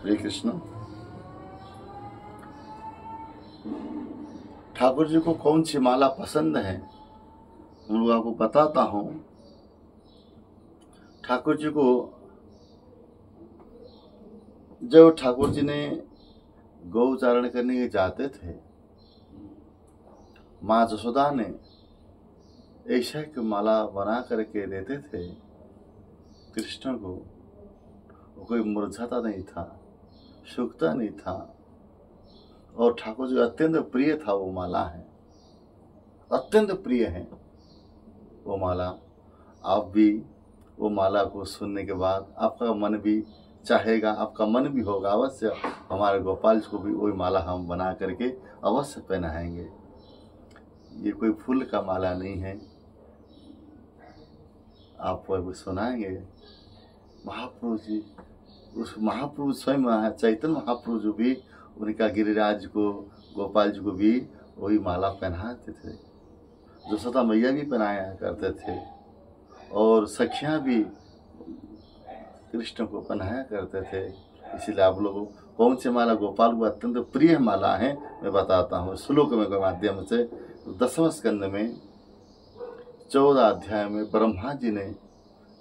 हरे कृष्ण। ठाकुर जी को कौन सी माला पसंद है हम लोग आपको बताता हूँ। ठाकुर जी को जब ठाकुर जी ने गौ चारण करने के जाते थे, माँ जसोदा ने ऐसा की माला बना करके देते थे कृष्ण को। कोई मुरझाता नहीं था, सूखता नहीं था, और ठाकुर जी अत्यंत प्रिय था। वो माला है, अत्यंत प्रिय है वो माला। आप भी वो माला को सुनने के बाद आपका मन भी चाहेगा, आपका मन भी होगा अवश्य हमारे गोपाल जी को भी वही माला हम बना करके अवश्य पहनाएंगे। ये कोई फूल का माला नहीं है, आपको सुनाएंगे। महाप्रभु जी, उस महाप्रभु स्वयं चैतन्य महाप्रभु जी भी उनका गिरिराज को, गोपाल जी को भी वही माला पहनाते थे। जसोदा मैया भी पहनाया करते थे, और सखियां भी कृष्ण को पहनाया करते थे। इसीलिए आप लोगों को कौन सी माला गोपाल को अत्यंत प्रिय माला है मैं बताता हूँ श्लोक में के माध्यम से। 10वें स्कंद में 14 अध्याय में ब्रह्मा जी ने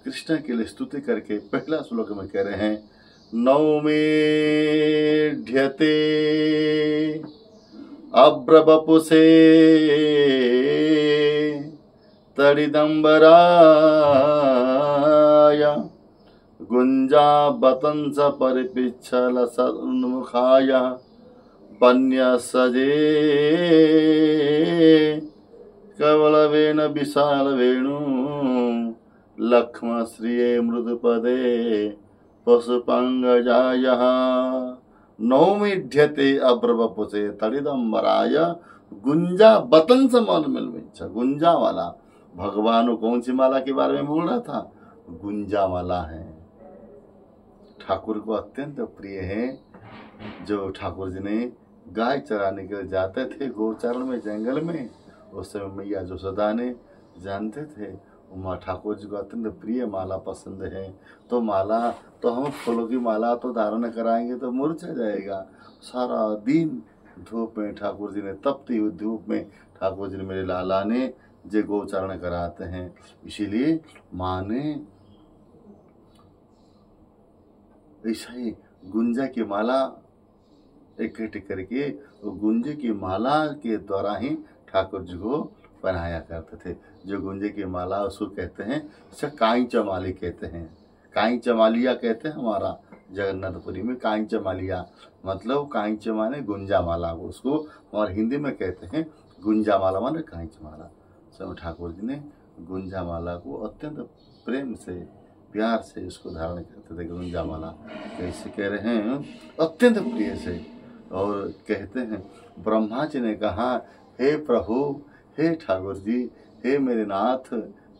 कृष्ण के लिए स्तुति करके पहला श्लोक में कह रहे हैं, नौमेढ्यते अब्रवपुषे तडिदंबराय गुंजाबतंस परिपिच्छल सन्मुखाय वन्यसजे कवलवेण विशाल वेणु लक्ष्म श्रिये मृदुपदे पशुपंगजाय नौमीढ्यते अब्रवपुषे तडिदंबराय गुंजा बतंस मलमिलमिच्छ। गुंजा वाला भगवान कौन सी माला के बारे में बोल रहा था? गुंजा माला है। ठाकुर को अत्यंत प्रिय है। जो ठाकुर जी ने गाय चराने के लिए जाते थे गोचारण में जंगल में, उस समय मैया जसोदा ने जानते थे माँ ठाकुर जी को अत्यंत प्रिय माला पसंद है। तो माला तो हम फूलों की माला तो धारण कराएंगे तो मुरझा जाएगा। सारा दिन धूप में ठाकुर जी ने, तपती हुई धूप में ठाकुर जी ने, मेरे लाला ने जे गोचारण कराते हैं। इसीलिए माँ ने ऐसा ही गुंजा की माला इकट्ठी करके वो गुंजे की माला के द्वारा ही ठाकुर जी को पहनाया करते थे। जो गुंजे की माला उसको कहते हैं, उसे काई चमाली कहते हैं, काई चमालिया कहते हैं। हमारा जगन्नाथपुरी में काई चमालिया मतलब काई माने गुंजा माला, उसको और हिंदी में कहते हैं गुंजा माला माने काई चमाला। सब ठाकुर जी ने गुंजा माला को अत्यंत प्रेम से प्यार से उसको धारण करते थे। गुंजा माला कैसे कह रहे हैं? अत्यंत प्रिय से। और कहते हैं ब्रह्मा जी ने कहा, हे प्रभु, हे ठाकुर जी, हे मेरे नाथ,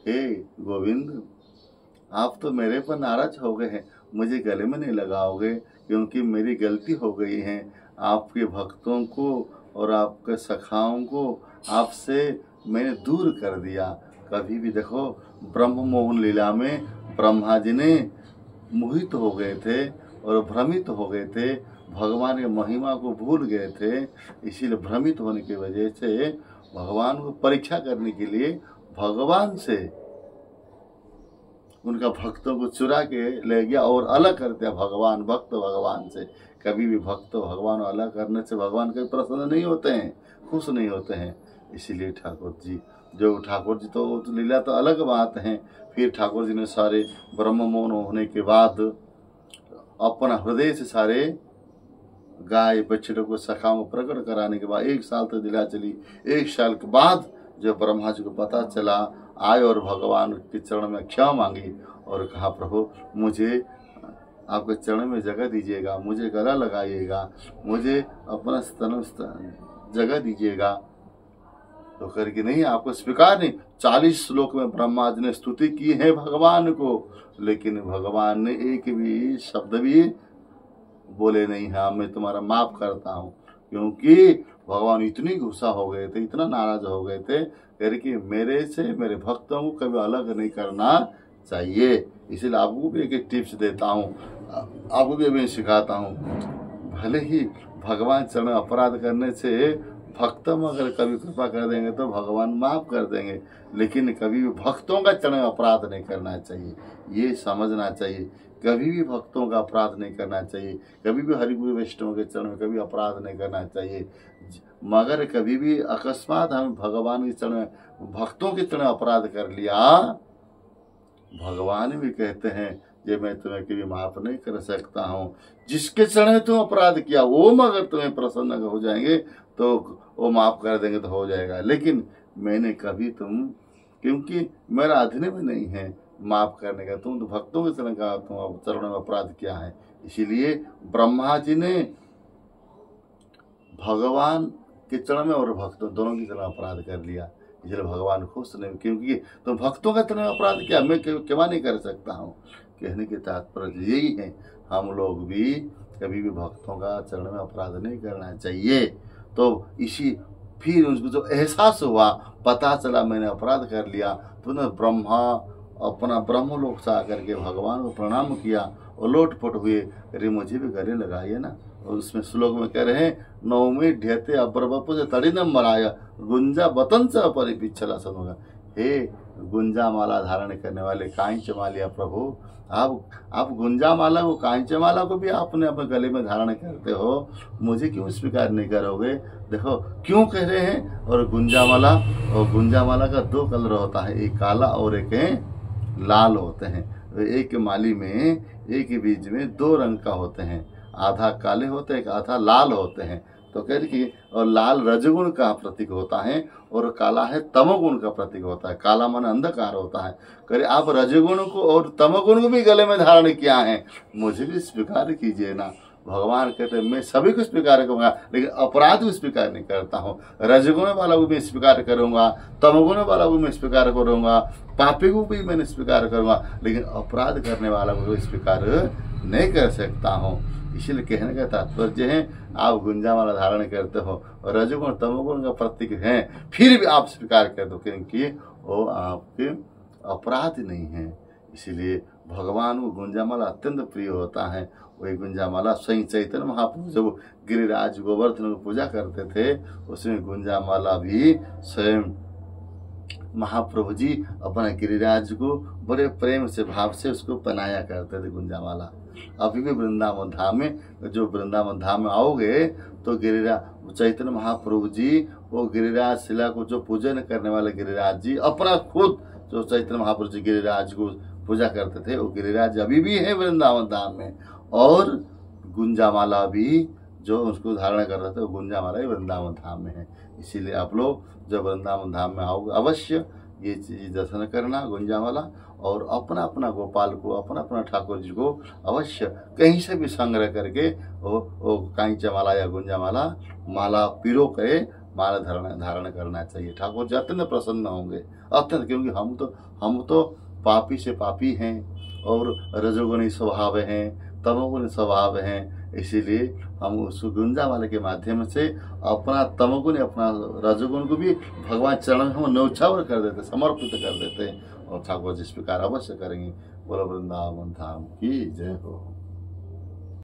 हे गोविंद, आप तो मेरे पर नाराज हो गए हैं, मुझे गले में नहीं लगाओगे क्योंकि मेरी गलती हो गई है। आपके भक्तों को और आपके सखाओं को आपसे मैंने दूर कर दिया। कभी भी देखो ब्रह्म मोहन लीला में ब्रह्मा जी ने मोहित हो गए थे और भ्रमित हो गए थे, भगवान की महिमा को भूल गए थे। इसीलिए भ्रमित होने की वजह से भगवान को परीक्षा करने के लिए भगवान से उनका भक्तों को चुरा के ले गया और अलग कर दिया। भगवान भक्त भगवान से, कभी भी भक्त भगवान अलग करने से भगवान कभी प्रसन्न नहीं होते हैं, खुश नहीं होते हैं। इसीलिए ठाकुर जी, जो ठाकुर जी तो लीला तो अलग बात है। फिर ठाकुर जी ने सारे ब्रह्म मौन होने के बाद अपना हृदय से सारे गाय बछड़ों को सखाओं को प्रकट कराने के बाद 1 साल तक लीला चली। 1 साल के बाद जब ब्रह्मा जी को पता चला, आए और भगवान के चरण में क्षमा मांगी और कहा, प्रभु मुझे आपके चरण में जगह दीजिएगा, मुझे गला लगाइएगा, मुझे अपना स्तन जगह दीजिएगा। तो करके नहीं, आपको स्वीकार नहीं। 40 श्लोक में ब्रह्मा जी ने स्तुति की है भगवान को, लेकिन भगवान ने एक भी शब्द भी बोले नहीं, हाँ मैं तुम्हारा माफ करता हूँ, क्योंकि भगवान इतनी गुस्सा हो गए थे, इतना नाराज हो गए थे करके मेरे से मेरे भक्तों को कभी अलग नहीं करना चाहिए। इसीलिए आपको भी एक टिप्स देता हूँ, आपको भी मैं सिखाता हूँ, भले ही भगवान चरण में अपराध करने से भक्तों में अगर कभी कृपा कर देंगे तो भगवान माफ कर देंगे, लेकिन कभी भी भक्तों का चरण में अपराध नहीं करना चाहिए, ये समझना चाहिए। कभी भी भक्तों का अपराध नहीं करना चाहिए, कभी भी हरिगुरु वैष्णव के चरण में कभी अपराध नहीं करना चाहिए। मगर कभी भी अकस्मात हम भगवान के चरण में भक्तों के चरण में अपराध कर लिया, भगवान भी कहते हैं ये मैं तुम्हें कभी माफ नहीं कर सकता हूँ। जिसके चरण में तुम अपराध किया वो मगर तुम्हें प्रसन्न हो जाएंगे तो वो माफ कर देंगे तो हो जाएगा, लेकिन मैंने कभी क्योंकि मेरा अधीन में नहीं है माफ करने का, तुम तो भक्तों के चरण का तुम चरणों में अपराध किया है। इसीलिए ब्रह्मा जी ने भगवान के चरण में और भक्तों दोनों की चरण अपराध कर लिया, इसलिए भगवान खुश नहीं, क्योंकि तुम भक्तों का चरण में अपराध किया, मैं क्यों नहीं कर सकता हूँ। कहने के तात्पर्य यही है, हम लोग भी कभी भी भक्तों का चरण में अपराध नहीं करना चाहिए। तो इसी फिर उनको जो एहसास हुआ, पता चला मैंने अपराध कर लिया, तो उन्होंने अपना ब्रह्मलोक से आकर के भगवान को प्रणाम किया और लोटपोट हुए, अरे मुझे भी गले लगाइए ना। और उसमें श्लोक में कह रहे हैं, नवमी ढेते अबर बपू से तड़ी न मराया गुंजा बतन से अपरी पिछला सन होगा। हे गुंजा माला धारण करने वाले कांच मालिया प्रभु, आप गुंजा माला को कांच माला को भी आपने अपने गले में धारण करते हो, मुझे क्यों स्वीकार नहीं करोगे। देखो क्यों कह रहे हैं। और गुंजा माला का दो कलर होता है, एक काला और एक लाल होते हैं। एक माली में एक बीज में दो रंग का होते हैं, आधा काले होते हैं, एक आधा लाल होते हैं। तो कह रही और लाल रजगुण का प्रतीक होता है और काला है तमोगुण का प्रतीक होता है। काला मन अंधकार होता है। करे आप रजगुण को और तमोगुण को भी गले में धारण किया है, मुझे भी स्वीकार कीजिए ना। भगवान कहते हैं मैं सभी को स्वीकार करूंगा, लेकिन अपराध को स्वीकार नहीं करता हूँ। रजगुण वाला को भी स्वीकार करूंगा, तमोगुण वाला को मैं स्वीकार करूंगा, पापी को भी मैंने स्वीकार करूंगा, लेकिन अपराध करने वाला को स्वीकार नहीं कर सकता हूँ। इसीलिए कहने का तात्पर्य है, आप गुंजा माला धारण करते हो और रजोगुण तमोगुण का प्रतीक है, फिर भी आप स्वीकार कर दो, क्योंकि वो आपके अपराध नहीं है। इसीलिए भगवान को गुंजा माला अत्यंत प्रिय होता है। वही गुंजा माला स्वयं चैतन्य महाप्रभु जब गिरिराज गोवर्धन को पूजा करते थे, उसमें गुंजा माला भी स्वयं महाप्रभु जी अपना गिरिराज को बड़े प्रेम से भाव से उसको पहनाया करते थे गुंजा माला। अभी भी वृंदावन धाम में, जो वृंदावन धाम में आओगे तो गिरिराज चैतन्य महाप्रभु जी वो गिरिराज शिला को जो पूजन करने वाले गिरिराज जी अपना खुद जो चैतन्य महाप्रभु जी गिरिराज को पूजा करते थे, वो गिरिराज अभी भी है वृंदावन धाम में। और गुंजा माला भी जो उसको धारण कर रहे थे वो गुंजा माला ही वृंदावन धाम में है। इसीलिए आप लोग जब वृंदावन धाम में आओगे अवश्य ये चीज दर्शन करना गुंजा माला, और अपना अपना गोपाल को अपना अपना ठाकुर जी को अवश्य कहीं से भी संग्रह करके वो कांचा माला या गुंजा माला पिरो करे माला धारण करना चाहिए। ठाकुर जी अत्यंत प्रसन्न होंगे, अत्यंत, क्योंकि हम तो पापी से पापी हैं और रजोगुणी स्वभाव हैं, तमोगुणी स्वभाव हैं। इसीलिए हम उस गुंजा वाले के माध्यम से अपना तमोगुण अपना रजोगुण को भी भगवान चरण में हम न्यौछावर कर देते, समर्पित कर देते, और ठाकुर जिस प्रकार अवश्य करेंगे। बोलो वृंदावन धाम की जय हो।